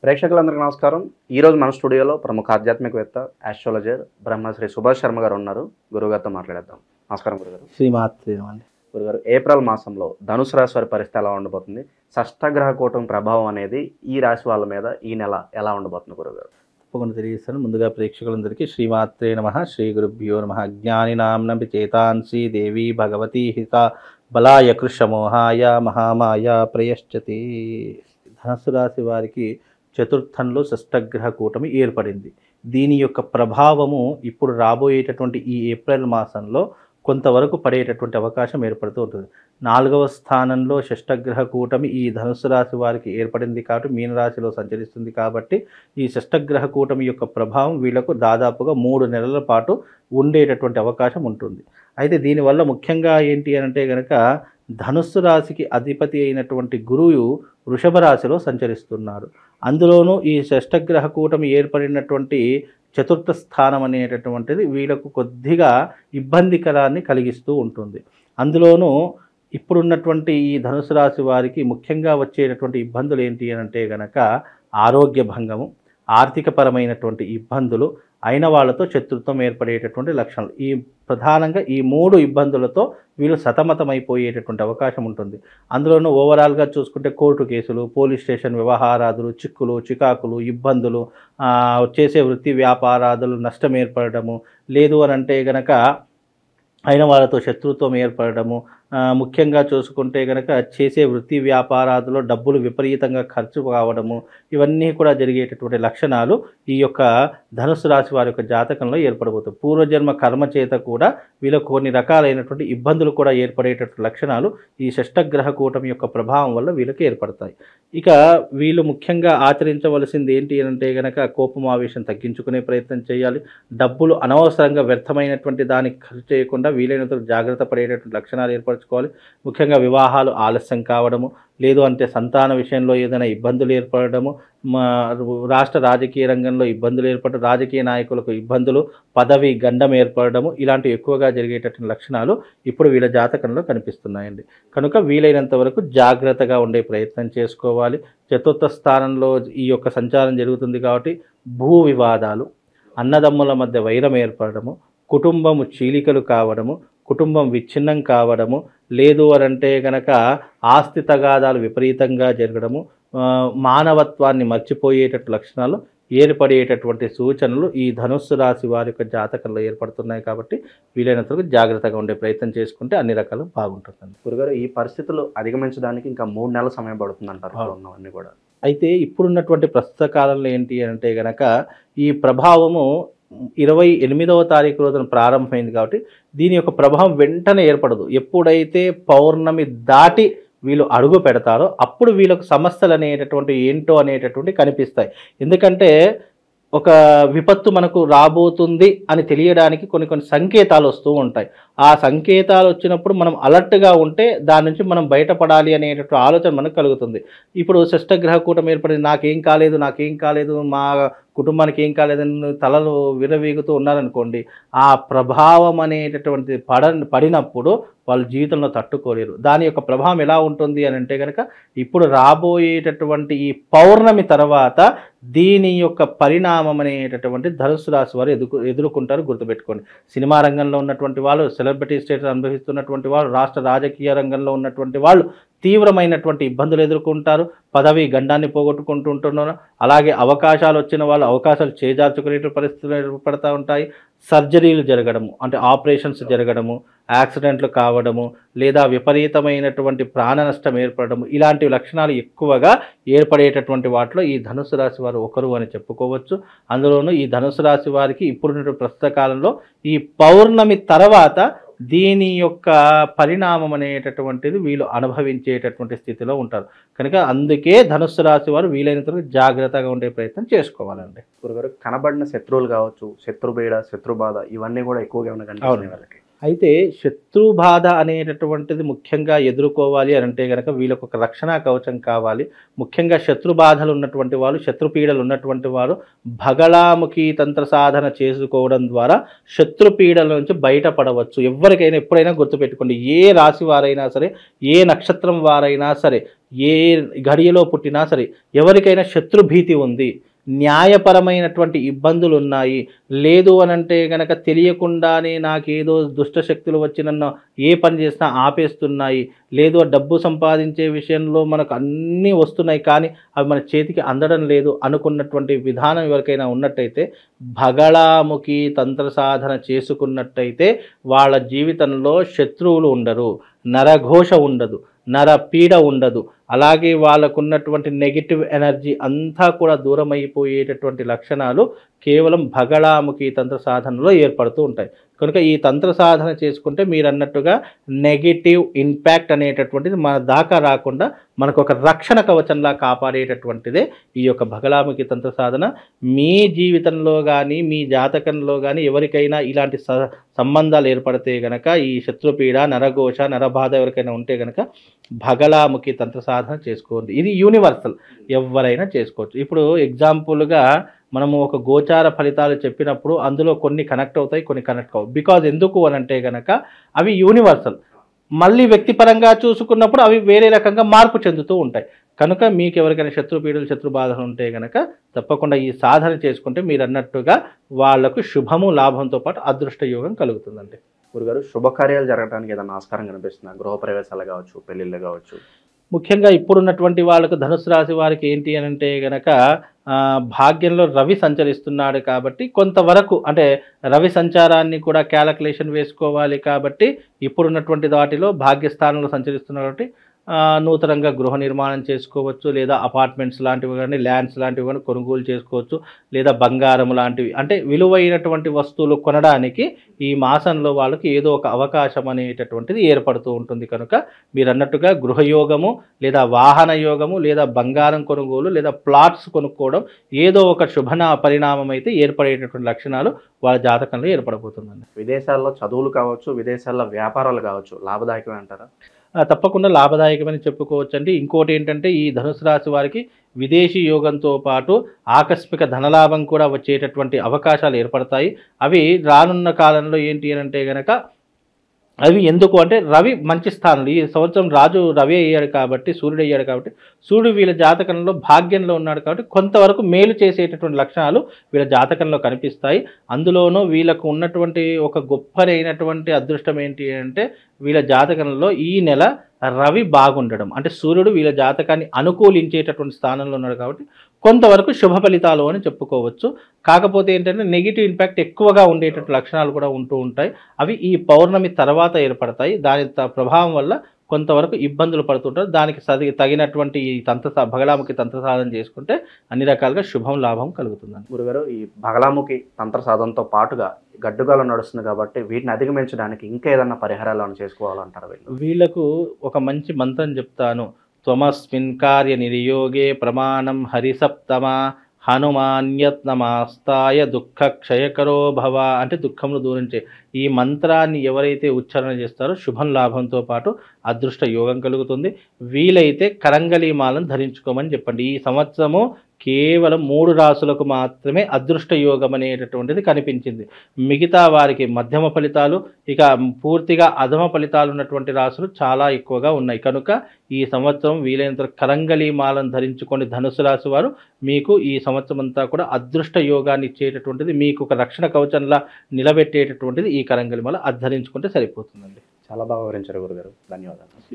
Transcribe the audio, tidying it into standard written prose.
ప్రేక్షకులందరికీ నమస్కారం. ఈరోజు మన స్టూడియోలో ప్రముఖ ఆధ్యాత్మికవేత్త ఆస్ట్రాలజర్ బ్రహ్మశ్రీ సుభాష్ శర్మ గారు ఉన్నారు. గురుగారితో మాట్లాడేద్దాం. నమస్కారం గురుగారు. శ్రీమాత్రేమండి. గురుగారు, ఏప్రిల్ మాసంలో ధనుసు రాశి వారి పరిస్థితి ఎలా ఉండబోతుంది? షష్టగ్రహ కూటమి ప్రభావం అనేది ఈ రాశి వాళ్ళ మీద ఈ నెల ఎలా ఉండబోతుంది గురుగారు? తప్పకుండా తెలియజేస్తాను. ముందుగా ప్రేక్షకులందరికీ శ్రీమాత్రే నమః, శ్రీ గురుభ్యో నమః. జ్ఞానినాంనపి చేతాంసి దేవి భగవతి హిత బలాయ కృషమోహాయ మహామాయ ప్రయశ్చతి. ధనుసు రాశి వారికి చతుర్థంలో షష్టగ్రహ కూటమి ఏర్పడింది. దీని యొక్క ప్రభావము ఇప్పుడు రాబోయేటటువంటి ఈ ఏప్రిల్ మాసంలో కొంతవరకు పడేటటువంటి అవకాశం ఏర్పడుతూ ఉంటుంది. 4వ స్థానంలో షష్టగ్రహ కూటమి ఈ ధనుసు రాశి వారికి ఏర్పడింది కాబట్టి మీనరాశిలో సంచరిస్తుంది కాబట్టి ఈ షష్టగ్రహ కూటమి యొక్క ప్రభావం వీళ్లకు దాదాపుగా 3 నెలల పాటు ఉండేటటువంటి అవకాశం ఉంటుంది. అయితే దీనివల్ల ముఖ్యంగా ఏంటి అంటే కనుక ధనుస్సు రాశికి అధిపతి అయినటువంటి గురువు వృషభ రాశిలో సంచరిస్తున్నాడు. అందులోనూ ఈ షష్టగ్రహ కూటమి ఏర్పడినటువంటి చతుర్థ స్థానం అనేటటువంటిది వీళ్ళకు కొద్దిగా ఇబ్బందికరాన్ని కలిగిస్తూ ఉంటుంది. అందులోనూ ఇప్పుడున్నటువంటి ఈ ధనుసు రాశి వారికి ముఖ్యంగా వచ్చేటటువంటి ఇబ్బందులు ఏంటి అని అంటే కనుక ఆరోగ్య భంగము, ఆర్థికపరమైనటువంటి ఇబ్బందులు, అయిన వాళ్ళతో శత్రుత్వం ఏర్పడేటటువంటి లక్షణాలు. ఈ ప్రధానంగా ఈ 3 ఇబ్బందులతో వీళ్ళు సతమతమైపోయేటటువంటి అవకాశం ఉంటుంది. అందులోనూ ఓవరాల్గా చూసుకుంటే కోర్టు కేసులు, పోలీస్ స్టేషన్ వ్యవహారాదులు, చిక్కులు, చికాకులు, ఇబ్బందులు, చేసే వృత్తి వ్యాపారాదులు నష్టం ఏర్పడము, లేదు అని అంటే గనక అయిన వాళ్ళతో శత్రుత్వం ఏర్పడము, ముఖ్యంగా చూసుకుంటే కనుక చేసే వృత్తి వ్యాపారాదులో డబ్బులు విపరీతంగా ఖర్చు కావడము, ఇవన్నీ కూడా జరిగేటటువంటి లక్షణాలు ఈ యొక్క ధనుసు రాశి వారి యొక్క జాతకంలో ఏర్పడబోతుంది. పూర్వజన్మ కర్మ చేత కూడా వీళ్ళకు కొన్ని రకాలైనటువంటి ఇబ్బందులు కూడా ఏర్పడేటటువంటి లక్షణాలు ఈ షష్టగ్రహ కూటమి యొక్క ప్రభావం వల్ల వీళ్ళకి ఏర్పడతాయి. ఇక వీళ్ళు ముఖ్యంగా ఆచరించవలసింది ఏంటి అంటే కనుక కోపం ఆవేశం తగ్గించుకునే ప్రయత్నం చేయాలి. డబ్బులు అనవసరంగా వ్యర్థమైనటువంటి దానికి ఖర్చు చేయకుండా వీలైనంత జాగ్రత్త పడేటటువంటి లక్షణాలు ఏర్పరచుకోవాలి. ముఖ్యంగా వివాహాలు ఆలస్యం కావడము, లేదు అంటే సంతాన విషయంలో ఏదైనా ఇబ్బందులు ఏర్పడము, రాష్ట్ర రాజకీయ రంగంలో ఇబ్బందులు ఏర్పడడం, రాజకీయ నాయకులకు ఇబ్బందులు, పదవి గండం ఏర్పడము, ఇలాంటివి ఎక్కువగా జరిగేటటువంటి లక్షణాలు ఇప్పుడు వీళ్ళ జాతకంలో కనిపిస్తున్నాయండి. కనుక వీలైనంత వరకు జాగ్రత్తగా ఉండే ప్రయత్నం చేసుకోవాలి. చతుర్థ స్థానంలో ఈ యొక్క సంచారం జరుగుతుంది కాబట్టి భూ వివాదాలు, అన్నదమ్ముల మధ్య వైరం ఏర్పడము, కుటుంబము చీలికలు కావడము, కుటుంబం విచ్ఛిన్నం కావడము, లేదు అనంటే కనుక ఆస్తి తగాదాలు విపరీతంగా జరగడము, మానవత్వాన్ని మర్చిపోయేటటువంటి లక్షణాలు ఏర్పడేటటువంటి సూచనలు ఈ ధనుస్సు రాశి వారి యొక్క జాతకంలో ఏర్పడుతున్నాయి. కాబట్టి వీలైనంత వరకు జాగ్రత్తగా ఉండే ప్రయత్నం చేసుకుంటే అన్ని రకాలు బాగుంటుందండి. గురుగారు, ఈ పరిస్థితులు అధిగమించడానికి ఇంకా 3 నెలల సమయం పడుతుంది అంటారు ఉన్నవన్నీ కూడా. అయితే ఇప్పుడున్నటువంటి ప్రస్తుత కాలంలో ఏంటి అంటే కనుక ఈ ప్రభావము 28వ తారీఖు రోజున ప్రారంభమైంది కాబట్టి దీని యొక్క ప్రభావం వెంటనే ఏర్పడదు. ఎప్పుడైతే పౌర్ణమి దాటి వీళ్ళు అడుగు పెడతారో అప్పుడు వీళ్ళకు సమస్యలు అనేటటువంటి ఏంటో అనేటటువంటి కనిపిస్తాయి. ఎందుకంటే ఒక విపత్తు మనకు రాబోతుంది అని తెలియడానికి కొన్ని సంకేతాలు వస్తూ ఉంటాయి. ఆ సంకేతాలు వచ్చినప్పుడు మనం అలర్ట్గా ఉంటే దాని నుంచి మనం బయటపడాలి అనేటటువంటి ఆలోచన మనకు కలుగుతుంది. ఇప్పుడు షష్టగ్రహ కూటమి ఏర్పడింది, నాకేం కాలేదు, మా కుటుంబానికి ఏం కాలేదని తలలు విరవీగుతూ ఉన్నారనుకోండి, ఆ ప్రభావం అనేటటువంటి పడినప్పుడు వాళ్ళ జీవితంలో తట్టుకోలేరు. దాని యొక్క ప్రభావం ఎలా ఉంటుంది అని అంటే కనుక ఇప్పుడు రాబోయేటటువంటి ఈ పౌర్ణమి తర్వాత దీని యొక్క పరిణామం అనేటటువంటి ధనుసు రాశి వారు ఎదుర్కొంటారు. గుర్తుపెట్టుకోండి. సినిమా రంగంలో ఉన్నటువంటి వాళ్ళు, సెలబ్రిటీ స్టేటస్ అనుభవిస్తున్నటువంటి వాళ్ళు, రాష్ట్ర రాజకీయ రంగంలో ఉన్నటువంటి వాళ్ళు తీవ్రమైనటువంటి ఇబ్బందులు ఎదుర్కొంటారు. పదవి గండాన్ని పోగొట్టుకుంటుంటున్నారు. అలాగే అవకాశాలు వచ్చిన వాళ్ళు అవకాశాలు చేజార్చుకునే పరిస్థితులు ఏర్పడుతూ ఉంటాయి. సర్జరీలు జరగడము, అంటే ఆపరేషన్స్ జరగడము, యాక్సిడెంట్లు కావడము, లేదా విపరీతమైనటువంటి ప్రాణ నష్టం ఏర్పడము, ఇలాంటి లక్షణాలు ఎక్కువగా ఏర్పడేటటువంటి వాటిలో ఈ ధనుసు రాశి వారు ఒకరు అని చెప్పుకోవచ్చు. అందులోనూ ఈ ధనుసు రాశి వారికి ఇప్పుడున్న ప్రస్తుత కాలంలో ఈ పౌర్ణమి తర్వాత దీని యొక్క పరిణామం అనేటటువంటిది వీళ్ళు అనుభవించేటటువంటి స్థితిలో ఉంటారు. కనుక అందుకే ధనుస్సు రాశి వారు వీలైనంత జాగ్రత్తగా ఉండే ప్రయత్నం చేసుకోవాలండి. గురుగారు, కనబడిన శత్రువులు కావచ్చు, శత్రుపీడ, శత్రుబాధ ఇవన్నీ కూడా ఎక్కువగా ఉన్నాయి వాళ్ళకి. అయితే శత్రు బాధ అనేటటువంటిది ముఖ్యంగా ఎదుర్కోవాలి అని అంటే కనుక వీళ్ళకు ఒక రక్షణ కవచం కావాలి. ముఖ్యంగా శత్రు బాధలు ఉన్నటువంటి వాళ్ళు, శత్రుపీడలు ఉన్నటువంటి వారు భగళాముఖి తంత్ర సాధన చేసుకోవడం ద్వారా శత్రుపీడల నుంచి బయటపడవచ్చు. ఎవరికైనా ఎప్పుడైనా గుర్తుపెట్టుకోండి, ఏ రాశి వారైనా సరే, ఏ నక్షత్రం వారైనా సరే ఏ ఘడియలో పుట్టినా సరే ఎవరికైనా శత్రుభీతి ఉంది, న్యాయపరమైనటువంటి ఇబ్బందులు ఉన్నాయి, లేదు అనంటే గనక తెలియకుండానే నాకేదో దుష్టశక్తులు వచ్చి నన్ను ఏ పని చేసినా ఆపేస్తున్నాయి, లేదు డబ్బు సంపాదించే విషయంలో మనకు అన్నీ వస్తున్నాయి కానీ అవి మన చేతికి అందడం లేదు అనుకున్నటువంటి విధానం ఎవరికైనా ఉన్నట్టయితే భగళాముఖి తంత్ర సాధన చేసుకున్నట్టయితే వాళ్ళ జీవితంలో శత్రువులు ఉండరు, నరఘోష ఉండదు, నర పీడ ఉండదు, అలాగే వాళ్ళకున్నటువంటి నెగిటివ్ ఎనర్జీ అంతా కూడా దూరం అయిపోయేటటువంటి లక్షణాలు కేవలం భగళాముఖి తంత్ర సాధనలో ఏర్పడుతూ ఉంటాయి. కనుక ఈ తంత్ర సాధన చేసుకుంటే మీరు అన్నట్టుగా నెగిటివ్ ఇంపాక్ట్ అనేటటువంటిది మన దాకా రాకుండా మనకు ఒక రక్షణ కవచంలా కాపాడేటటువంటిదే ఈ యొక్క భగళాముఖి తంత్ర సాధన. మీ జీవితంలో కానీ మీ జాతకంలో కానీ ఎవరికైనా ఇలాంటి సంబంధాలు ఏర్పడితే గనక, ఈ శత్రుపీడ, నరఘోష, నరబాధ ఎవరికైనా ఉంటే గనక భగళాముఖి తంత్ర సాధన చేసుకోండి. ఇది యూనివర్సల్, ఎవరైనా చేసుకోవచ్చు. ఇప్పుడు ఎగ్జాంపుల్గా మనము ఒక గోచార ఫలితాలు చెప్పినప్పుడు అందులో కొన్ని కనెక్ట్ అవుతాయి, కొన్ని కనెక్ట్ కావు. బికాజ్ ఎందుకు అని అంటే కనుక అవి యూనివర్సల్. మళ్ళీ వ్యక్తిపరంగా చూసుకున్నప్పుడు అవి వేరే రకంగా మార్పు చెందుతూ ఉంటాయి. కనుక మీకు ఎవరికైనా శత్రుపీడలు, శత్రుబాధలు ఉంటే కనుక తప్పకుండా ఈ సాధన చేసుకుంటే మీరు అన్నట్టుగా వాళ్లకు శుభము, లాభంతో పాటు అదృష్ట యోగం కలుగుతుందండి. గురుగారు, శుభకార్యాలు జరగడానికి ఏదైనా ఆస్కారం కనిపిస్తుందా? గృహప్రవేశాలు కావచ్చు, పెళ్ళిళ్ళు కావచ్చు. ముఖ్యంగా ఇప్పుడున్నటువంటి వాళ్ళకు ధనుసు రాశి వారికి ఏంటి అని అంటే గనక భాగ్యంలో రవి సంచరిస్తున్నాడు కాబట్టి కొంతవరకు అంటే రవి సంచారాన్ని కూడా క్యాలిక్యులేషన్ వేసుకోవాలి కాబట్టి ఇప్పుడున్నటువంటి వాటిలో భాగ్యస్థానంలో సంచరిస్తున్నారు కాబట్టి నూతనంగా గృహ నిర్మాణం చేసుకోవచ్చు, లేదా అపార్ట్మెంట్స్ లాంటివి కానీ, ల్యాండ్స్ లాంటివి కానీ కొనుగోలు చేసుకోవచ్చు, లేదా బంగారం లాంటివి అంటే విలువైనటువంటి వస్తువులు కొనడానికి ఈ మాసంలో వాళ్ళకి ఏదో ఒక అవకాశం అనేటటువంటిది ఏర్పడుతూ ఉంటుంది. కనుక మీరు అన్నట్టుగా గృహయోగము, లేదా వాహన యోగము, లేదా బంగారం కొనుగోలు, లేదా ప్లాట్స్ కొనుక్కోవడం ఏదో ఒక పరిణామం అయితే ఏర్పడేటటువంటి లక్షణాలు వాళ్ళ జాతకంలో ఏర్పడబోతుందండి. విదేశాల్లో చదువులు కావచ్చు, విదేశాల్లో వ్యాపారాలు కావచ్చు, లాభదాయకమే అంటారా? తప్పకుండా లాభదాయకమని చెప్పుకోవచ్చు అండి. ఇంకోటి ఏంటంటే ఈ ధనుసు రాశి వారికి విదేశీ యోగంతో పాటు ఆకస్మిక ధనలాభం కూడా వచ్చేటటువంటి అవకాశాలు ఏర్పడతాయి. అవి రానున్న కాలంలో ఏంటి అని అంటే కనుక అవి ఎందుకు అంటే రవి మంచి స్థానంలో ఈ సంవత్సరం రాజు రవి అయ్యాడు కాబట్టి, సూర్యుడు అయ్యాడు కాబట్టి, సూర్యుడు వీళ్ళ జాతకంలో భాగ్యంలో ఉన్నాడు కాబట్టి కొంతవరకు మేలు చేసేటటువంటి లక్షణాలు వీళ్ళ జాతకంలో కనిపిస్తాయి. అందులోనూ వీళ్ళకు ఉన్నటువంటి ఒక గొప్పనైనటువంటి అదృష్టం ఏంటి అంటే వీళ్ళ జాతకంలో ఈ నెల రవి బాగుండడం, అంటే సూర్యుడు వీళ్ళ జాతకాన్ని అనుకూలించేటటువంటి స్థానంలో ఉన్నాడు కాబట్టి కొంతవరకు శుభ ఫలితాలు అని చెప్పుకోవచ్చు. కాకపోతే ఏంటంటే నెగిటివ్ ఇంపాక్ట్ ఎక్కువగా ఉండేటటువంటి లక్షణాలు కూడా ఉంటూ ఉంటాయి. అవి ఈ పౌర్ణమి తర్వాత ఏర్పడతాయి. దాని ప్రభావం వల్ల కొంతవరకు ఇబ్బందులు పడుతుంటారు. దానికి తగినటువంటి ఈ భగళాముఖి తంత్ర సాధన చేసుకుంటే అన్ని రకాలుగా శుభం, లాభం కలుగుతుందండి. గురుగారు, ఈ భగళాముఖి తంత్ర సాధనతో పాటుగా గడ్డుగాలం నడుస్తుంది కాబట్టి వీటిని అధిగమించడానికి ఇంకా ఏదన్నా పరిహారాలను చేసుకోవాలంటారు? వీళ్ళకు ఒక మంచి మంత్రం చెప్తాను. త్వమస్మిన్ కార్య నిర్యోగే ప్రమాణం హరిసప్తమ హనుమాన్యత్నమాస్తాయ దుఃఖ క్షయకరో భవ, అంటే దుఃఖములు దూరించే ఈ మంత్రాన్ని ఎవరైతే ఉచ్చారణ చేస్తారో శుభం, లాభంతో పాటు అదృష్ట యోగం కలుగుతుంది. వీలైతే కరంగలీమాలను ధరించుకోమని చెప్పండి. ఈ సంవత్సరము కేవలం 3 రాసులకు మాత్రమే అదృష్ట యోగం అనేటటువంటిది కనిపించింది. మిగతా వారికి మధ్యమ ఫలితాలు, ఇక పూర్తిగా అధమ ఫలితాలు ఉన్నటువంటి రాసులు చాలా ఎక్కువగా ఉన్నాయి. కనుక ఈ సంవత్సరం వీలైనంత కరంగలీమాలను ధరించుకొని ధనుసు రాశి వారు మీకు ఈ సంవత్సరం అంతా కూడా అదృష్ట యోగాన్ని ఇచ్చేటటువంటిది, మీకు ఒక రక్షణ కవచంలా నిలబెట్టేటటువంటిది ఈ కరంగలిమాల ధరించుకుంటే సరిపోతుందండి. చాలా బాగా వివరించారు గురుగారు, ధన్యవాదాలు.